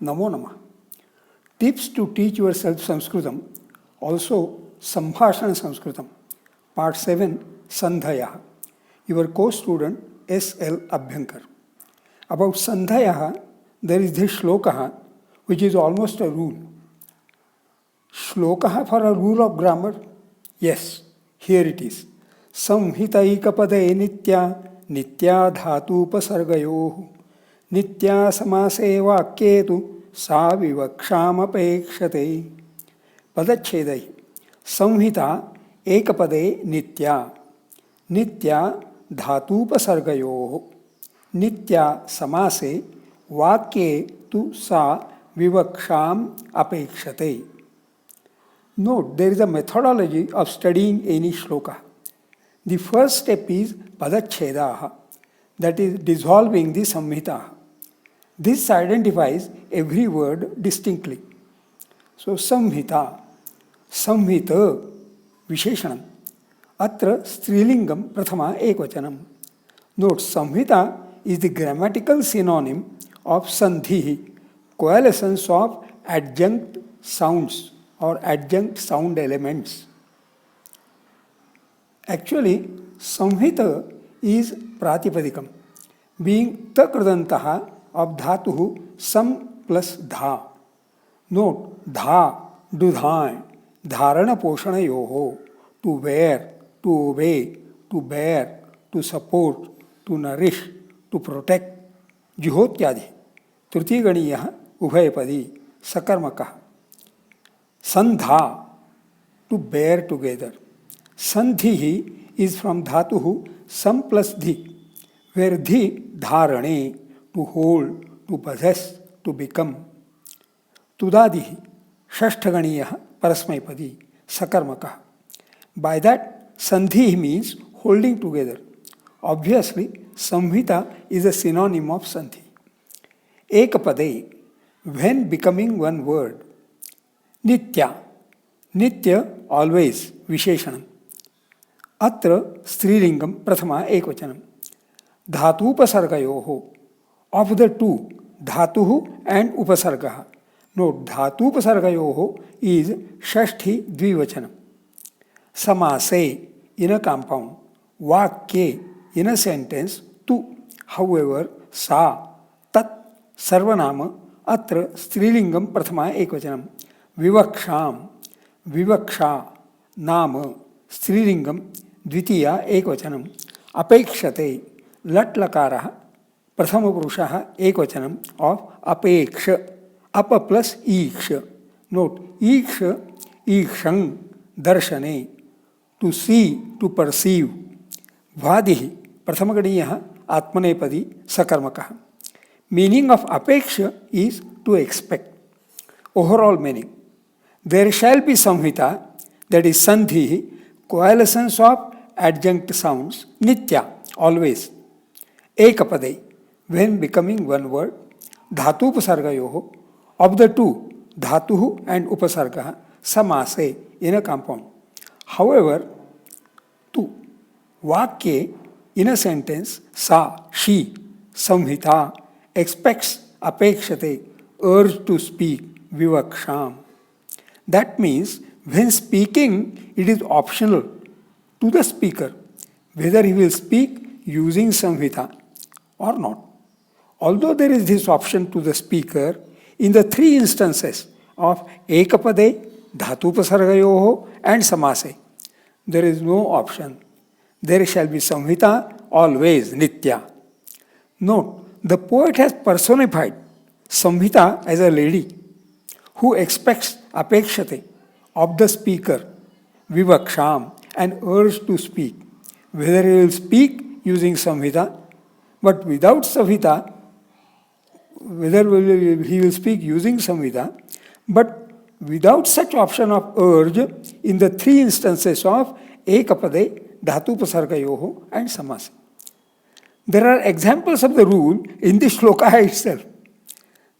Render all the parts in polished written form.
नमो नमः. Tips to teach yourself Sanskritam, also Sambhashana Sanskritam, Part 7, Sandhaya. Your co-student S.L. Abhyankar. About Sandhaya, there is this shloka which is almost a rule. Shloka for a rule of grammar? Yes, here it is. Samhitaikapade nitya nitya dhatu upasargayoh nitya samase vakyetu सा विवक्षामपेक्षते. पदच्छेदै. संहिता एकपदे नित्या नित्या धातूपसर्गयोः नित्या समासे वाक्ये तु सा विवक्षाम अपेक्षते. Note, there is a methodology of studying any shloka. The first step is padachhedaha, that is dissolving the samhita. This identifies every word distinctly. So, samhita, samhita, visheshanam. Atra strilingam prathama ekvachanam. Note, samhita is the grammatical synonym of sandhi, coalescence of adjunct sounds or adjunct sound elements. Actually, samhita is pratipadikam, being takridantaha of dhatuhu sam plus dha. Note, dha, dudhain, dharana poshana yoho, to wear, to obey, to bear, to support, to nourish, to protect, juhotyadi. Tritiganiya ubhayapadi, sakarmaka. Sandha, to bear together. Sandhihi is from dhatuhu sam plus dhi, where dhi dharane, to hold, to possess, to become. Tudadihi, shashthaganiya parasmaipadi, sakarmaka. By that, sandhi means holding together. Obviously, samhita is a synonym of sandhi. Ekapade, when becoming one word. Nitya, nitya always, visheshanam. Atra strilingam prathama ekvachanam. Dhatupasargayoho, of the two, dhatuhu and upasargaha. Note, dhatupasargayoho is shashthi dvivachanam. Samase, in a compound. Vakye, in a sentence. Tu, however, sa, tat, sarvanama, atra strilingam prathama ekvachanam. Vivaksham, vivaksha, nama, strilingam, dvitiya ekvachanam. Apekshate, lat lakaraha, प्रथम पुरुषः एकवचनम of अपेक्ष, अप plus ईक्ष. Note, ईक्ष, ईक्षं, दर्शने, to see, to perceive. वादिः प्रथमगणीयः आत्मनेपदी सकर्मकः. मीनिंग ऑफ अपेक्ष is to expect. Overall meaning, there shall be संहिता, दैट इज संधि, कोएलेसेंस ऑफ एडजंक्ट साउंड्स, नित्या ऑलवेज. एकपदे, when becoming one word. Dhatu upasargayoho, of the two, dhatuhu and upasargaha, samase, in a compound. However, tu, vakye, in a sentence, sa, she, samhita, expects, apekshate, urge to speak, vivaksham. That means, when speaking, it is optional to the speaker whether he will speak using samhita or not. Although there is this option to the speaker, in the three instances of ekapade, dhatupasargayoho and samase, there is no option. There shall be samhita, always nitya. Note, the poet has personified samhita as a lady who expects apekshate of the speaker, vivaksham, and urge to speak, whether he will speak using samhita, but without samhita, whether he will speak using samhita, but without such option of urge in the three instances of ekapade, dhatupasargayoho and samase. There are examples of the rule in the shloka itself.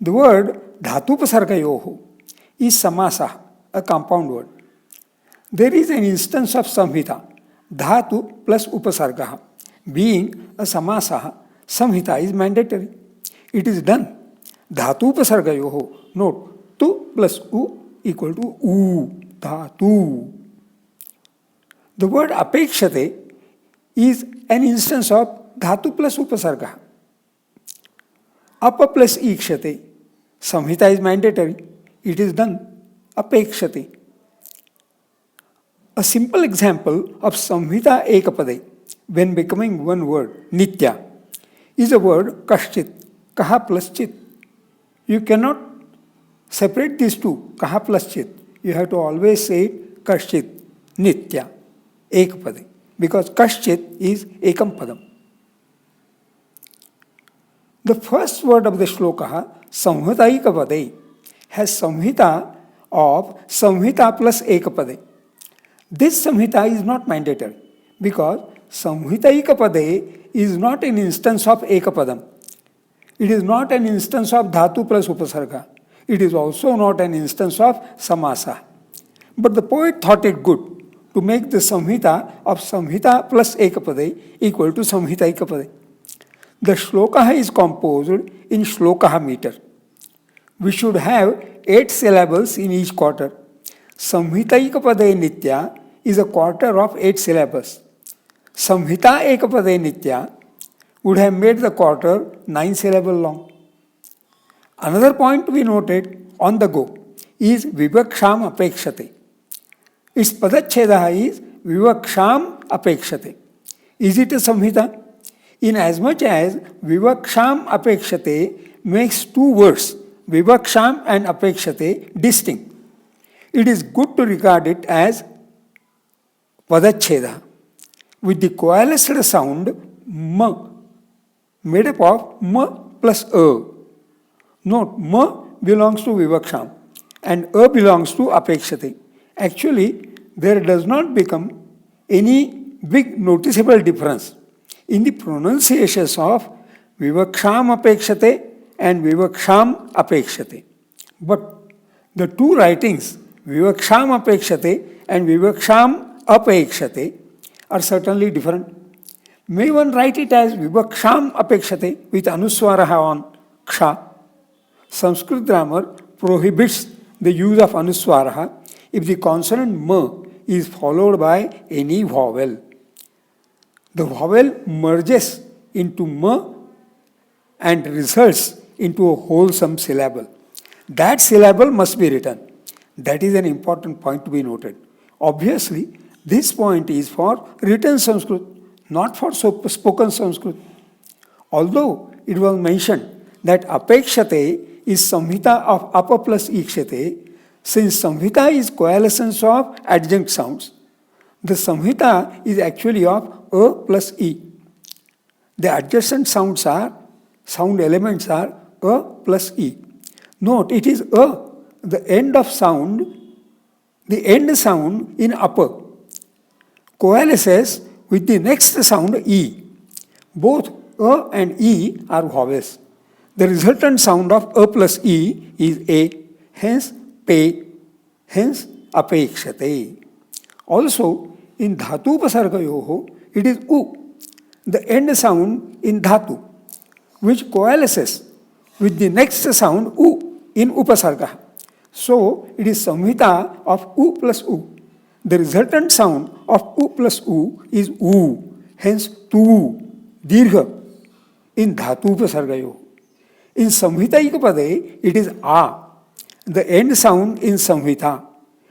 The word dhatupasargayoho is samasa, a compound word. There is an instance of samhita, dhatu plus upasarga. Being a samasa, samhita is mandatory. It is done. Dhatu upasargayoho. Note, tu plus u equal to u, dhatu. The word apekshate is an instance of dhatu plus upasarga. Apa plus ikshate. Samhita is mandatory. It is done. Apekshate. A simple example of samhita ekapade when becoming one word, nitya, is the word kashchit, kaha plus chit. You cannot separate these two, kaha plus chit. You have to always say kashchit, nitya, ekapade, because kashchit is ekam padam. The first word of the shloka, samhitaikapade, has samhita of samhita plus ekapade. This samhita is not mandatory because samhitaikapade is not an instance of ekapadam. It is not an instance of dhatu plus upasarga. It is also not an instance of samasa. But the poet thought it good to make the samhita of samhita plus ekapade equal to samhitaikapade. The shloka is composed in shloka meter. We should have 8 syllables in each quarter. Samhitaikapade nitya is a quarter of 8 syllables. Samhita ekapade nitya would have made the quarter 9 syllables long. Another point to be noted on the go is vivaksham apekshate. Its padacheda is vivaksham apekshate. Is it a samhita? In as much as vivaksham apekshate makes two words, vivaksham and apekshate, distinct, it is good to regard it as padacheda with the coalesced sound m, made up of m plus a. Note, m belongs to vivaksham and a belongs to apekshate. Actually, there does not become any big noticeable difference in the pronunciations of vivaksham apekshate and vivaksham apekshate. But the two writings, vivaksham apekshate and vivaksham apekshate, are certainly different. May one write it as vivaksham apekshate with anuswaraha on ksha. Sanskrit grammar prohibits the use of anuswaraha if the consonant m is followed by any vowel. The vowel merges into m and results into a wholesome syllable. That syllable must be written. That is an important point to be noted. Obviously, this point is for written Sanskrit, not for spoken Sanskrit. Although it was mentioned that apekshate is samhita of apa plus ikshate, since samhita is coalescence of adjunct sounds, the samhita is actually of a plus e. The adjacent sound elements are a plus e. Note, it is a, the end sound in upper coalesces with the next sound e. Both a and e are vowels. The resultant sound of a plus e is a, hence pe, hence apekshate. Also, in dhatu upasargayoho, it is u, the end sound in dhatu, which coalesces with the next sound u in upasarga. So, it is samhita of u plus u. The resultant sound of u plus u is u, hence tu, dirgha, in dhatu upasargayoho. In samhitaikapade, it is a, the end sound in samhita,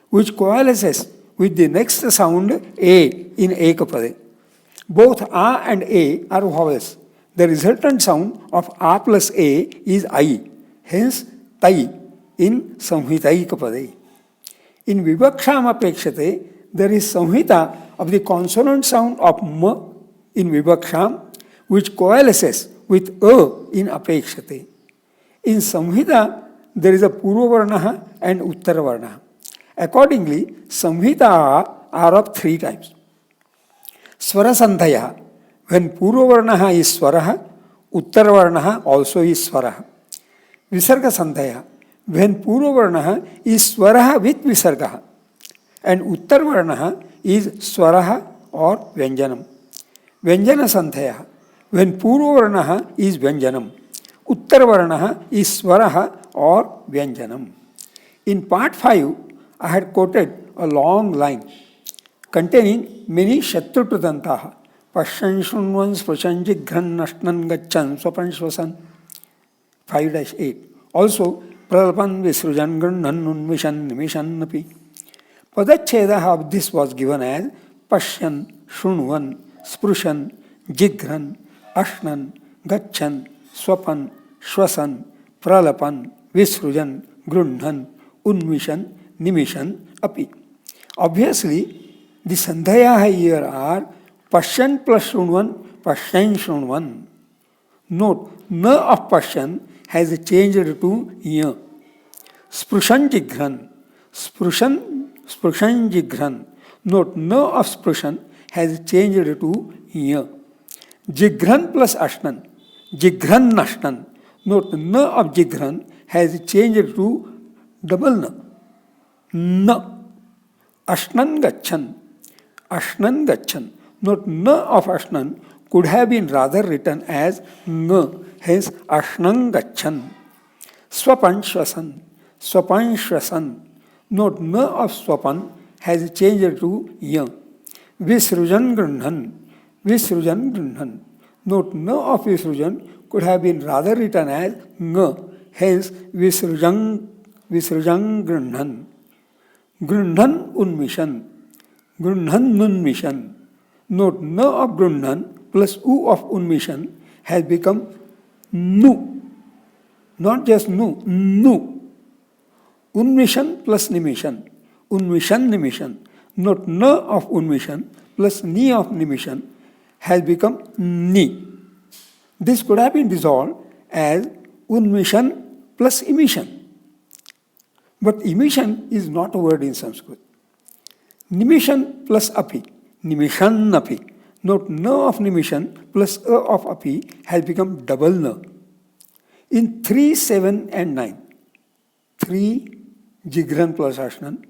which coalesces with the next sound a in ekapade. Both a and a are vowels. The resultant sound of a plus a is I, hence tai in samhitaikapade. In vivaksham apekshate, there is samhita of the consonant sound of m in vivaksham, which coalesces with a in apekshate. In samhita, there is a purvavarna and uttaravarna. Accordingly, samhita are of 3 types. Swara sandhaya, when purvavarna is swara, uttaravarna also is swara. Visarga sandhaya, when purvavarna is swara with visarga. and Uttar Varna is Swaraha or Vyanjanam. Vyanjana Santhaya, when Purva Varna is Vyanjanam, Uttar Varna is Swaraha or Vyanjanam. In part 5, I had quoted a long line containing many Shatrutantaha. Pashan Shunvan Spashan Jigran Nashnan Gachan Swapan Shwasan 5-8. Also, Pralapan Visrujan Grannan Unvishan Nimishan Napi. Padacheda of this was given as Pashyan, Shunvan, Sprushan, Jigran, Ashnan, Gachan, Swapan, Shwasan, Pralapan, Visrujan, Grundhan, Unvishan, Nimishan, Api. Obviously, the Sandhaya here are Pashyan plus Shunvan, Pashyan Shunvan. Note, Na of Pashyan has changed to Ya. Sprushan Jigran, Sprushan Jigran. Note, Na of Sprushan has changed to Ya. Jigran plus Ashnan, Jigran Ashnan. Note, Na of Jigran has changed to double Na. Na. Ashnan Gachan, Ashnan Gachan. Note, Na of Ashnan could have been rather written as Ng, hence Ashnan Gachan. Swapan Shwasan, Swapan Shwasan. Note, Na of Swapan has changed to Ya. Visrujan Grundhan, Visrujan Grundhan. Note, Na of Visrujan could have been rather written as Ng, hence Visrujan Grundhan. Grundhan Unmishan, Grundhan Nunmishan. Note, Na of Grundhan plus U of Unmishan has become Nu. Not just Nu, Nu. Unmishan plus Nimishan, Unmishan Nimishan. Note, Na of Unmishan plus Ni of Nimishan has become Ni. This could have been dissolved as Unmishan plus Emission. But emission is not a word in Sanskrit. Nimishan plus api, nimishan api. Note, Na of nimishan plus A of api has become double Na. In 3, 7 and 9, 3 Jigran plus Ashnan,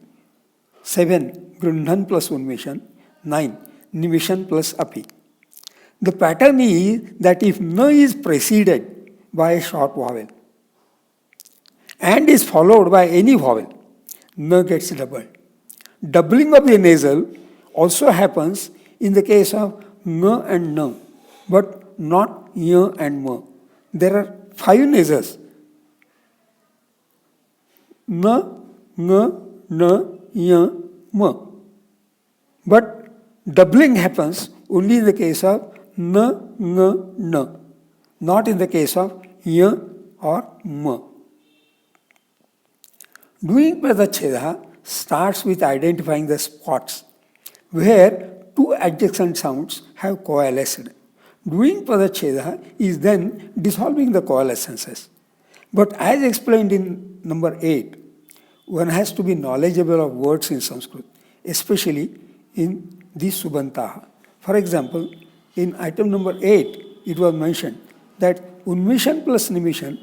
7 Grundhan plus Unmishan, 9 Nimishan plus api. The pattern is that if Na is preceded by a short vowel and is followed by any vowel, Na gets doubled. Doubling of the nasal also happens in the case of Ng and Na, but not Y and Ma. There are 5 nasals: Na, Ng, Na, Y, Ma. But doubling happens only in the case of Na, Ng, Na, not in the case of Y or Ma. Doing Padacheda starts with identifying the spots where 2 adjacent sounds have coalesced. Doing Padacheda is then dissolving the coalescences. But as explained in number 8, one has to be knowledgeable of words in Sanskrit, especially in the Subantaha. For example, in item number 8, it was mentioned that Unmishan plus Nimishan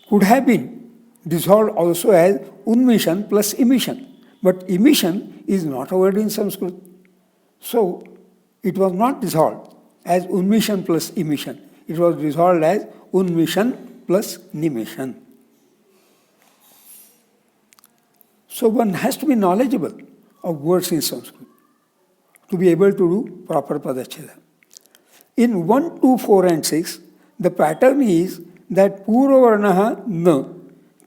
could have been dissolved also as Unmishan plus Emission. But emission is not a word in Sanskrit. So, it was not dissolved as Unmishan plus emission. It was dissolved as Unmishan plus Nimishan. So, one has to be knowledgeable of words in Sanskrit to be able to do proper Padacheda. In 1, 2, 4 and 6, the pattern is that Purva Varna Na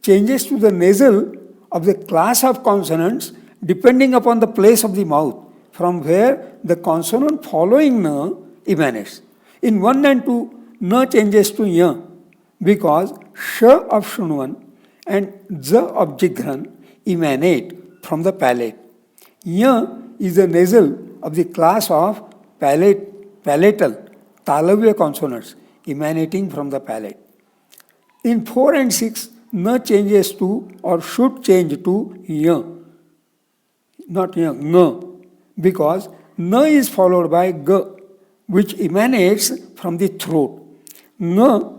changes to the nasal of the class of consonants depending upon the place of the mouth from where the consonant following Na emanates. In 1 and 2, Na changes to Ya because Sh of Shunvan and Z of Jigran emanate from the palate. Ya is the nasal of the class of palatal talavya consonants emanating from the palate. In 4 and 6, Na changes to or should change to Ya, not Ya, Nga, because Na is followed by G, which emanates from the throat. Nga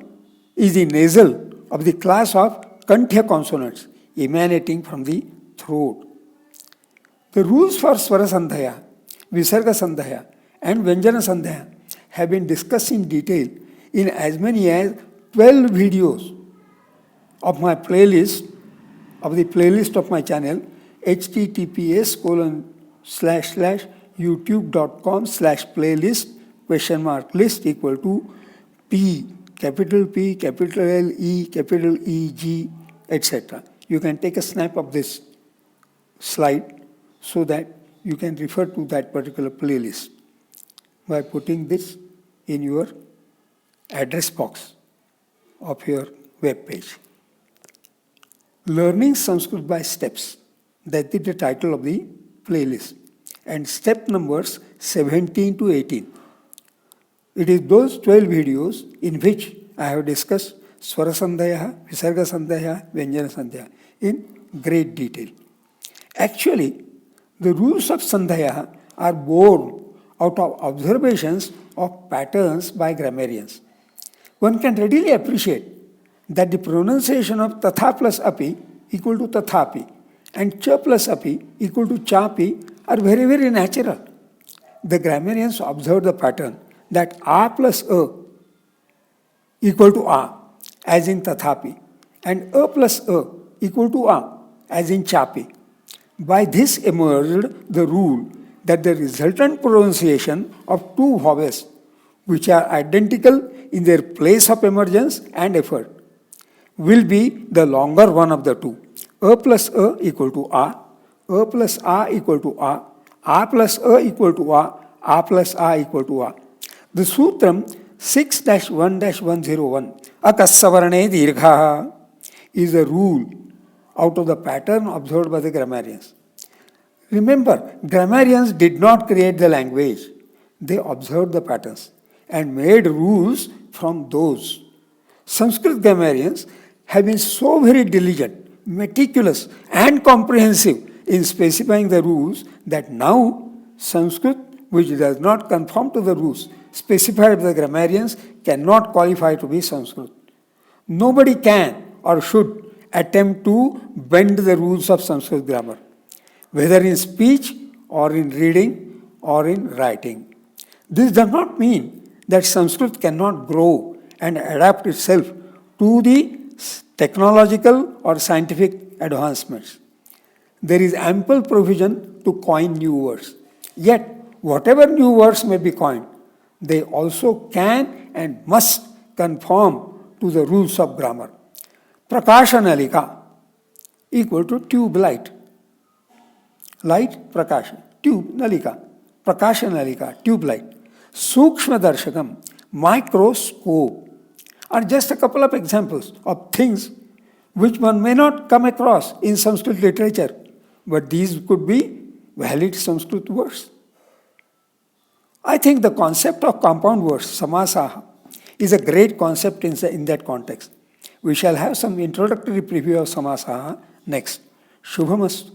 is the nasal of the class of Kanthya consonants emanating from the throat. The rules for Swara Sandhya, Visarga Sandhya and Vyanjana Sandhya have been discussed in detail in as many as 12 videos of my playlist, of the playlist of my channel, https://youtube.com/playlist ? Equal to P, capital P, capital L, E, capital E, G, etc. You can take a snap of this slide so that you can refer to that particular playlist by putting this in your address box of your web page. Learning Sanskrit by Steps. That is the title of the playlist. And step numbers 17 to 18. It is those 12 videos in which I have discussed Swara Sandhya, Visarga Sandhya, Vyanjana Sandhya in great detail. Actually, the rules of Sandhya are born out of observations of patterns by grammarians. One can readily appreciate that the pronunciation of tatha plus api equal to tathapi and cha plus api equal to chapi are very, very natural. The grammarians observed the pattern that a plus a equal to a, as in tathapi, and a plus a equal to a, as in chapi. By this emerged the rule that the resultant pronunciation of two vowels, which are identical in their place of emergence and effort, will be the longer one of the two. A plus a equal to a plus a equal to a plus a equal to a plus a equal to a. The Sutram 6-1-101, Akassavarane Dirgha, is a rule out of the pattern observed by the grammarians. Remember, grammarians did not create the language. They observed the patterns and made rules from those. Sanskrit grammarians have been so very diligent, meticulous and comprehensive in specifying the rules that now Sanskrit, which does not conform to the rules specified by the grammarians, cannot qualify to be Sanskrit. Nobody can or should attempt to bend the rules of Sanskrit grammar, whether in speech or in reading or in writing. This does not mean that Sanskrit cannot grow and adapt itself to the technological or scientific advancements. There is ample provision to coin new words. Yet, whatever new words may be coined, they also can and must conform to the rules of grammar. Prakashanalika equal to tube light. Light, prakasha. Tube, nalika. Prakashanalika, tube light. Sukshma darshakam, microscope, are just a couple of examples of things which one may not come across in Sanskrit literature, but these could be valid Sanskrit words. I think the concept of compound words, samasaha, is a great concept in that context. We shall have some introductory preview of samasaha next. Shubhamastu.